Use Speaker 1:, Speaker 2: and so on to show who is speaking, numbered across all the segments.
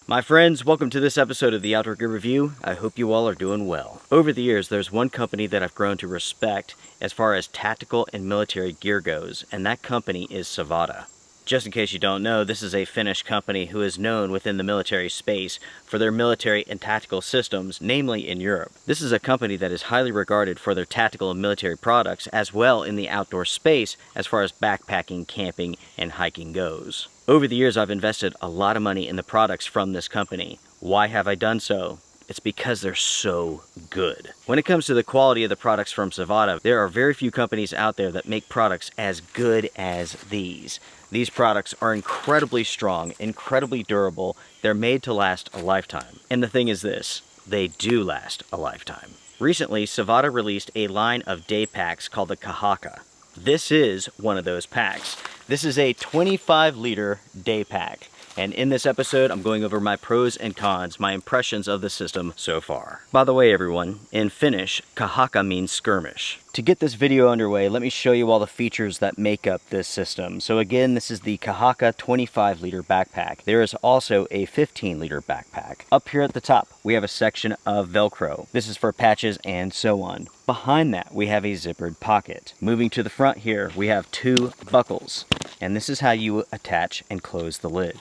Speaker 1: My friends, welcome to this episode of the Outdoor Gear Review. I hope you all are doing well. Over the years, there's one company that I've grown to respect as far as tactical and military gear goes, and that company is Savotta. Just in case you don't know, this is a Finnish company who is known within the military space for their military and tactical systems, namely in Europe. This is a company that is highly regarded for their tactical and military products as well in the outdoor space as far as backpacking, camping, and hiking goes. Over the years, I've invested a lot of money in the products from this company. Why have I done so? It's because they're so good. When it comes to the quality of the products from Savotta, there are very few companies out there that make products as good as these. These products are incredibly strong, incredibly durable. They're made to last a lifetime. And the thing is this, they do last a lifetime. Recently, Savotta released a line of day packs called the Kahaka. This is one of those packs. This is a 25-liter day pack. And in this episode, I'm going over my pros and cons, my impressions of the system so far. By the way, everyone, in Finnish, Kahaka means skirmish. To get this video underway, let me show you all the features that make up this system. So again, this is the Kahaka 25-liter backpack. There is also a 15-liter backpack. Up here at the top, we have a section of Velcro. This is for patches and so on. Behind that, we have a zippered pocket. Moving to the front here, we have two buckles. And this is how you attach and close the lid.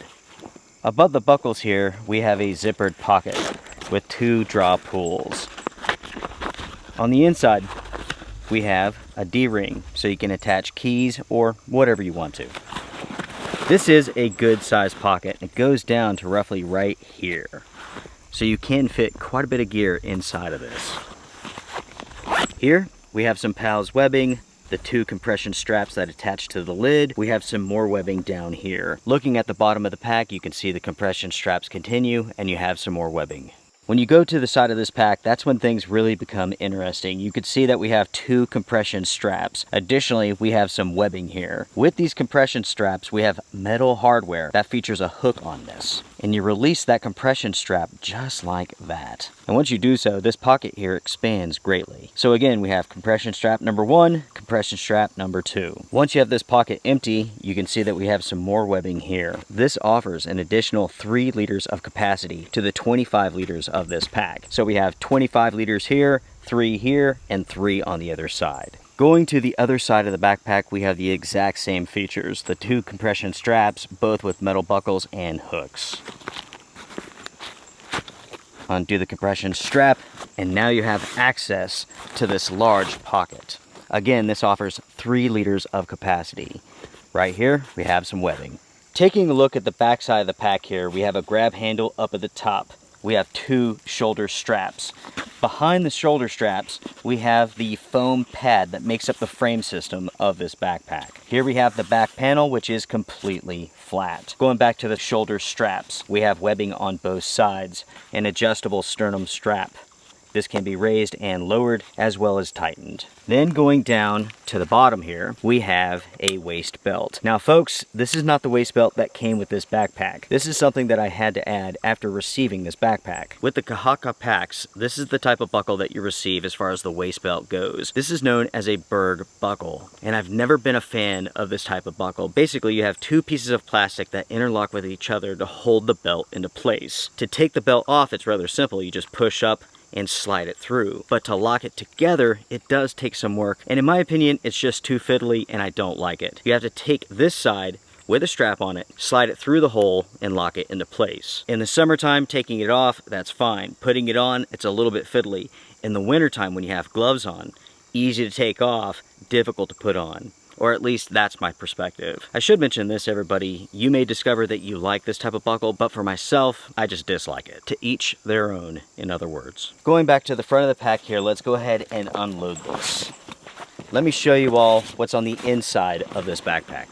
Speaker 1: Above the buckles here, we have a zippered pocket with two draw pulls. On the inside, we have a D-ring, so you can attach keys or whatever you want to. This is a good sized pocket. It goes down to roughly right here. So you can fit quite a bit of gear inside of this. Here, we have some PALS webbing, the two compression straps that attach to the lid. We have some more webbing down here. Looking at the bottom of the pack, you can see the compression straps continue and you have some more webbing. When you go to the side of this pack, that's when things really become interesting. You can see that we have two compression straps. Additionally, we have some webbing here. With these compression straps, we have metal hardware that features a hook on this. And you release that compression strap just like that. And once you do so, this pocket here expands greatly. So again, we have compression strap number 1, compression strap number 2. Once you have this pocket empty, you can see that we have some more webbing here. This offers an additional 3 liters of capacity to the 25 liters of this pack. So we have 25 liters here, 3 here, and 3 on the other side. Going to the other side of the backpack, we have the exact same features. The two compression straps, both with metal buckles and hooks. Undo the compression strap, and now you have access to this large pocket. Again, this offers 3 liters of capacity. Right here, we have some webbing. Taking a look at the back side of the pack here, we have a grab handle up at the top. We have 2 shoulder straps. Behind the shoulder straps, we have the foam pad that makes up the frame system of this backpack. Here we have the back panel, which is completely flat. Going back to the shoulder straps, we have webbing on both sides, an adjustable sternum strap. This can be raised and lowered as well as tightened. Then going down to the bottom here, we have a waist belt. Now folks, this is not the waist belt that came with this backpack. This is something that I had to add after receiving this backpack. With the Kahaka packs, this is the type of buckle that you receive as far as the waist belt goes. This is known as a Berg buckle, and I've never been a fan of this type of buckle. Basically, you have 2 pieces of plastic that interlock with each other to hold the belt into place. To take the belt off, it's rather simple. You just push up and slide it through. But to lock it together, it does take some work. And in my opinion, it's just too fiddly and I don't like it. You have to take this side with a strap on it, slide it through the hole, and lock it into place. In the summertime, taking it off, that's fine. Putting it on, it's a little bit fiddly. In the wintertime, when you have gloves on, easy to take off, difficult to put on. Or at least that's my perspective. I should mention this, everybody. You may discover that you like this type of buckle, but for myself, I just dislike it. To each their own, in other words. Going back to the front of the pack here, let's go ahead and unload this. Let me show you all what's on the inside of this backpack.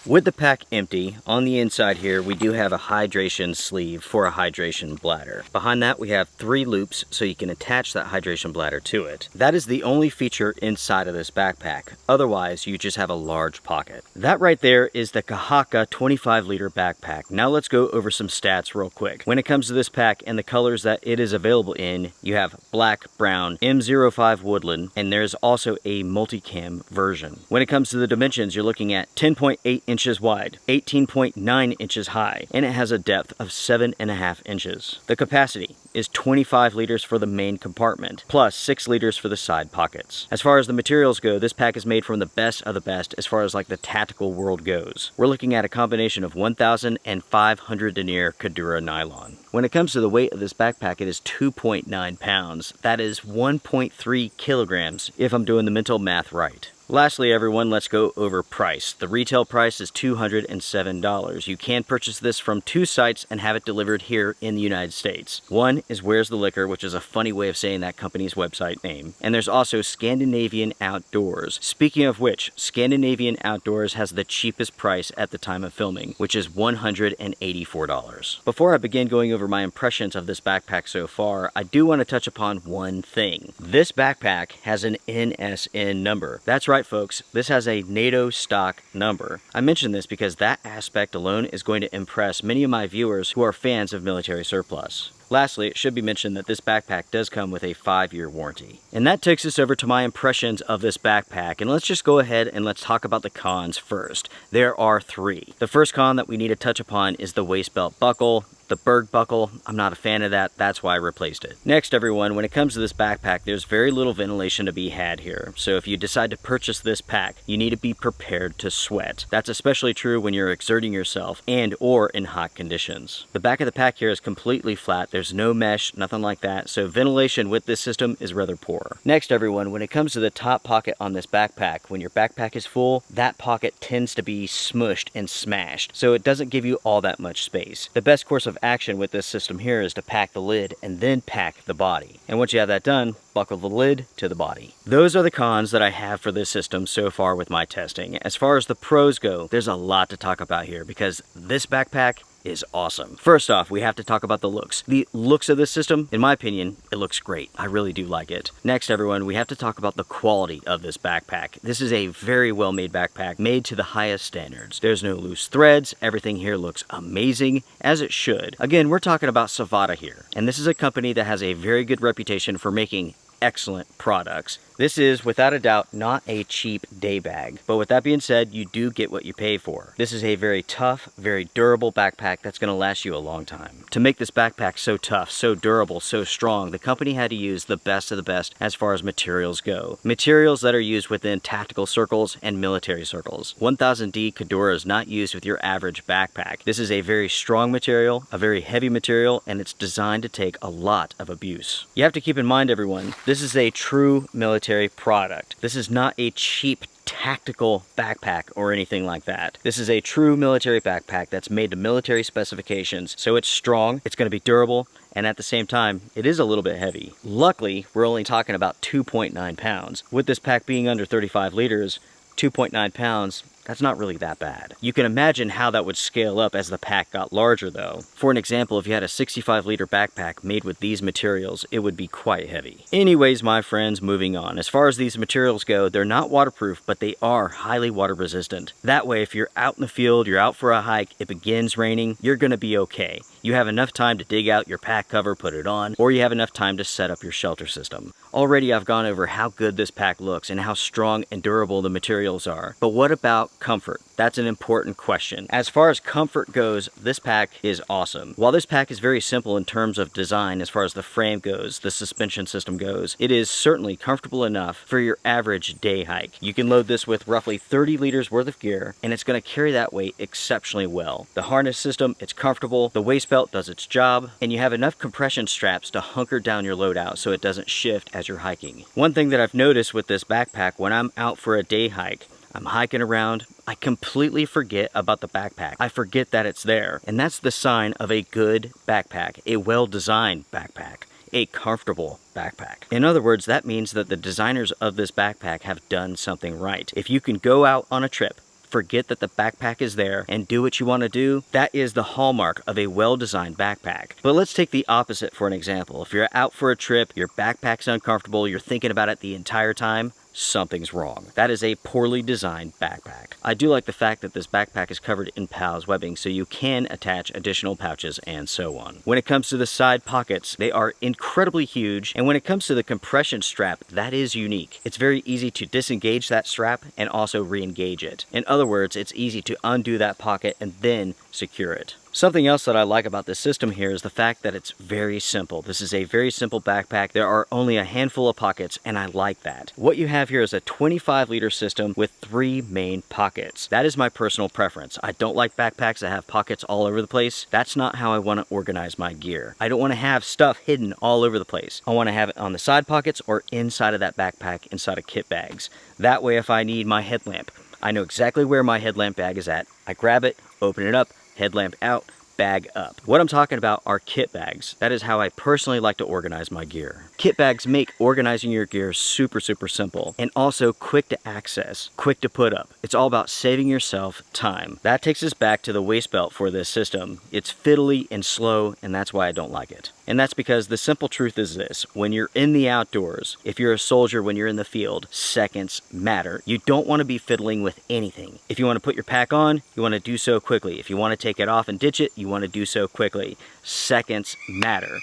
Speaker 1: With the pack empty, on the inside here, we do have a hydration sleeve for a hydration bladder. Behind that, we have 3 loops so you can attach that hydration bladder to it. That is the only feature inside of this backpack. Otherwise, you just have a large pocket. That right there is the Kahaka 25-liter backpack. Now let's go over some stats real quick. When it comes to this pack and the colors that it is available in, you have black, brown, M05 woodland, and there's also a multicam version. When it comes to the dimensions, you're looking at 10.8 inches wide, 18.9 inches high, and it has a depth of 7.5 inches. The capacity is 25 liters for the main compartment, plus 6 liters for the side pockets. As far as the materials go, this pack is made from the best of the best as far as like the tactical world goes. We're looking at a combination of 1,500 denier Kadura nylon. When it comes to the weight of this backpack, it is 2.9 pounds. That is 1.3 kilograms if I'm doing the mental math right. Lastly, everyone, let's go over price. The retail price is $207. You can purchase this from 2 sites and have it delivered here in the United States. One is Where's the Liquor, which is a funny way of saying that company's website name. And there's also Scandinavian Outdoors. Speaking of which, Scandinavian Outdoors has the cheapest price at the time of filming, which is $184. Before I begin going over my impressions of this backpack so far, I do want to touch upon one thing. This backpack has an NSN number. That's right, folks, this has a NATO stock number. I mention this because that aspect alone is going to impress many of my viewers who are fans of military surplus. Lastly, it should be mentioned that this backpack does come with a 5-year warranty. And that takes us over to my impressions of this backpack, and let's just go ahead and let's talk about the cons first. There are 3. The first con that we need to touch upon is the waist belt buckle. The Berg buckle, I'm not a fan of that, that's why I replaced it. Next, everyone, when it comes to this backpack, there's very little ventilation to be had here. So if you decide to purchase this pack, you need to be prepared to sweat. That's especially true when you're exerting yourself and or in hot conditions. The back of the pack here is completely flat. There's no mesh, nothing like that, so ventilation with this system is rather poor. Next, everyone, when it comes to the top pocket on this backpack, when your backpack is full, that pocket tends to be smushed and smashed, so it doesn't give you all that much space. The best course of action with this system here is to pack the lid and then pack the body. And once you have that done, buckle the lid to the body. Those are the cons that I have for this system so far with my testing. As far as the pros go, there's a lot to talk about here because this backpack is awesome. First off, we have to talk about the looks. The looks of this system, in my opinion, it looks great. I really do like it. Next, everyone, we have to talk about the quality of this backpack. This is a very well-made backpack, made to the highest standards. There's no loose threads. Everything here looks amazing, as it should. Again, we're talking about Savotta here, and this is a company that has a very good reputation for making excellent products. This is, without a doubt, not a cheap day bag. But with that being said, you do get what you pay for. This is a very tough, very durable backpack that's going to last you a long time. To make this backpack so tough, so durable, so strong, the company had to use the best of the best as far as materials go. Materials that are used within tactical circles and military circles. 1000D Kadura is not used with your average backpack. This is a very strong material, a very heavy material, and it's designed to take a lot of abuse. You have to keep in mind, everyone, this is a true military product. This is not a cheap tactical backpack or anything like that. This is a true military backpack that's made to military specifications, so it's strong, it's going to be durable, and at the same time, it is a little bit heavy. Luckily, we're only talking about 2.9 pounds. With this pack being under 35 liters, 2.9 pounds, that's not really that bad. You can imagine how that would scale up as the pack got larger though. For an example, if you had a 65-liter backpack made with these materials, it would be quite heavy. Anyways, my friends, moving on. As far as these materials go, they're not waterproof, but they are highly water resistant. That way, if you're out in the field, you're out for a hike, it begins raining, you're gonna be okay. You have enough time to dig out your pack cover, put it on, or you have enough time to set up your shelter system. Already I've gone over how good this pack looks and how strong and durable the materials are. But what about comfort? That's an important question. As far as comfort goes, this pack is awesome. While this pack is very simple in terms of design as far as the frame goes, the suspension system goes, it is certainly comfortable enough for your average day hike. You can load this with roughly 30 liters worth of gear, and it's going to carry that weight exceptionally well. The harness system, it's comfortable, the waist belt does its job, and you have enough compression straps to hunker down your load out so it doesn't shift as you're hiking. One thing that I've noticed with this backpack when I'm out for a day hike, I'm hiking around, I completely forget about the backpack. I forget that it's there. And that's the sign of a good backpack, a well-designed backpack, a comfortable backpack. In other words, that means that the designers of this backpack have done something right. If you can go out on a trip, forget that the backpack is there, and do what you want to do, that is the hallmark of a well-designed backpack. But let's take the opposite for an example. If you're out for a trip, your backpack's uncomfortable, you're thinking about it the entire time, something's wrong. That is a poorly designed backpack. I do like the fact that this backpack is covered in PALS webbing, so you can attach additional pouches and so on. When it comes to the side pockets, they are incredibly huge, and when it comes to the compression strap, that is unique. It's very easy to disengage that strap and also re-engage it. In other words, it's easy to undo that pocket and then secure it. Something else that I like about this system here is the fact that it's very simple. This is a very simple backpack. There are only a handful of pockets, and I like that. What you have here is a 25-liter system with 3 main pockets. That is my personal preference. I don't like backpacks that have pockets all over the place. That's not how I want to organize my gear. I don't want to have stuff hidden all over the place. I want to have it on the side pockets or inside of that backpack, inside of kit bags. That way, if I need my headlamp, I know exactly where my headlamp bag is at. I grab it, open it up, headlamp out, bag up. What I'm talking about are kit bags. That is how I personally like to organize my gear. Kit bags make organizing your gear super simple and also quick to access, quick to put up. It's all about saving yourself time. That takes us back to the waist belt for this system. It's fiddly and slow, and that's why I don't like it. And that's because the simple truth is this: when you're in the outdoors, if you're a soldier, when you're in the field, seconds matter. You don't want to be fiddling with anything. If you want to put your pack on, you want to do so quickly. If you want to take it off and ditch it, you want to do so quickly. Seconds matter.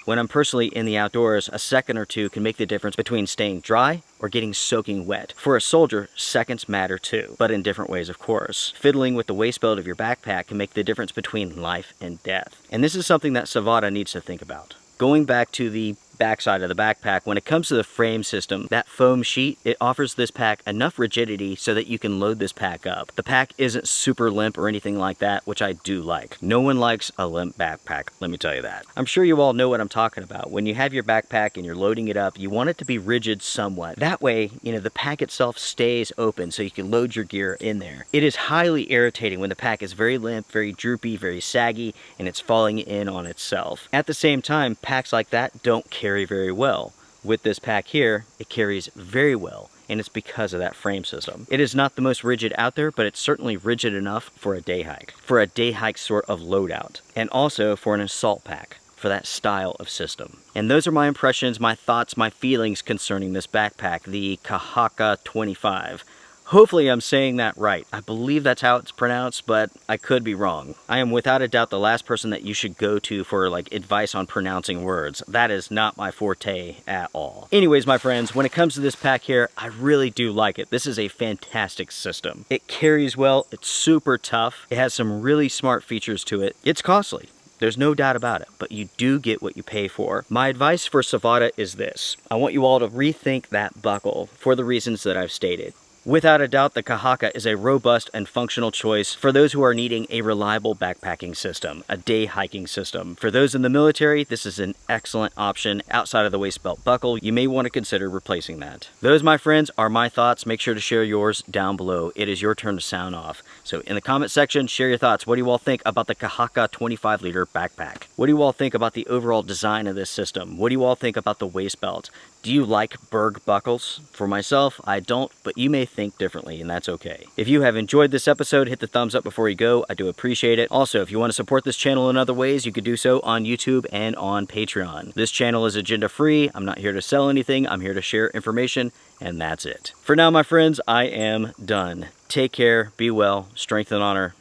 Speaker 1: When I'm personally in the outdoors, a second or two can make the difference between staying dry or getting soaking wet. For a soldier, seconds matter too, but in different ways, of course. Fiddling with the waist belt of your backpack can make the difference between life and death. And this is something that Savotta needs to think about. Going back to the backside of the backpack, when it comes to the frame system, that foam sheet, it offers this pack enough rigidity so that you can load this pack up. The pack isn't super limp or anything like that, which I do like. No one likes a limp backpack, let me tell you that. I'm sure you all know what I'm talking about. When you have your backpack and you're loading it up, you want it to be rigid somewhat. That way, the pack itself stays open so you can load your gear in there. It is highly irritating when the pack is very limp, very droopy, very saggy, and it's falling in on itself. At the same time, packs like that don't carry very well. With this pack here, it carries very well, and it's because of that frame system. It is not the most rigid out there, but it's certainly rigid enough for a day hike sort of loadout, and also for an assault pack, for that style of system. And those are my impressions, my thoughts, my feelings concerning this backpack, the Kahaka 25. Hopefully I'm saying that right. I believe that's how it's pronounced, but I could be wrong. I am without a doubt the last person that you should go to for advice on pronouncing words. That is not my forte at all. Anyways, my friends, when it comes to this pack here, I really do like it. This is a fantastic system. It carries well, it's super tough, it has some really smart features to it. It's costly. There's no doubt about it, but you do get what you pay for. My advice for Savotta is this: I want you all to rethink that buckle for the reasons that I've stated. Without a doubt, the Kahaka is a robust and functional choice for those who are needing a reliable backpacking system, a day hiking system. For those in the military, this is an excellent option. Outside of the waist belt buckle, you may want to consider replacing that. Those, my friends, are my thoughts. Make sure to share yours down below. It is your turn to sound off. So in the comment section, share your thoughts. What do you all think about the Kahaka 25-liter backpack? What do you all think about the overall design of this system? What do you all think about the waist belt? Do you like Berg buckles? For myself, I don't, but you may think differently, and that's okay. If you have enjoyed this episode, hit the thumbs up before you go. I do appreciate it. Also, if you want to support this channel in other ways, you could do so on YouTube and on Patreon. This channel is agenda free. I'm not here to sell anything. I'm here to share information, and that's it. For now, my friends, I am done. Take care, be well, strength and honor.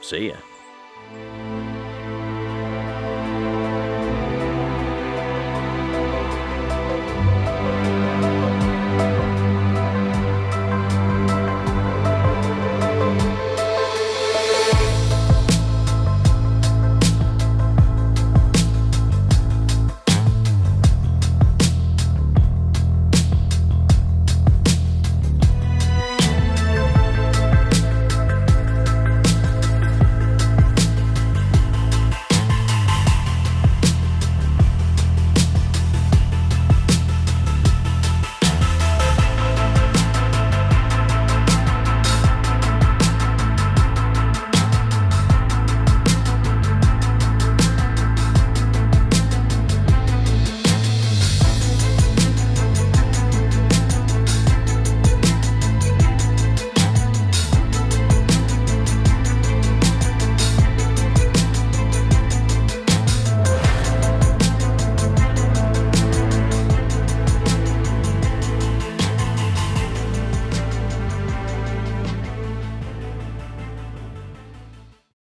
Speaker 1: See ya.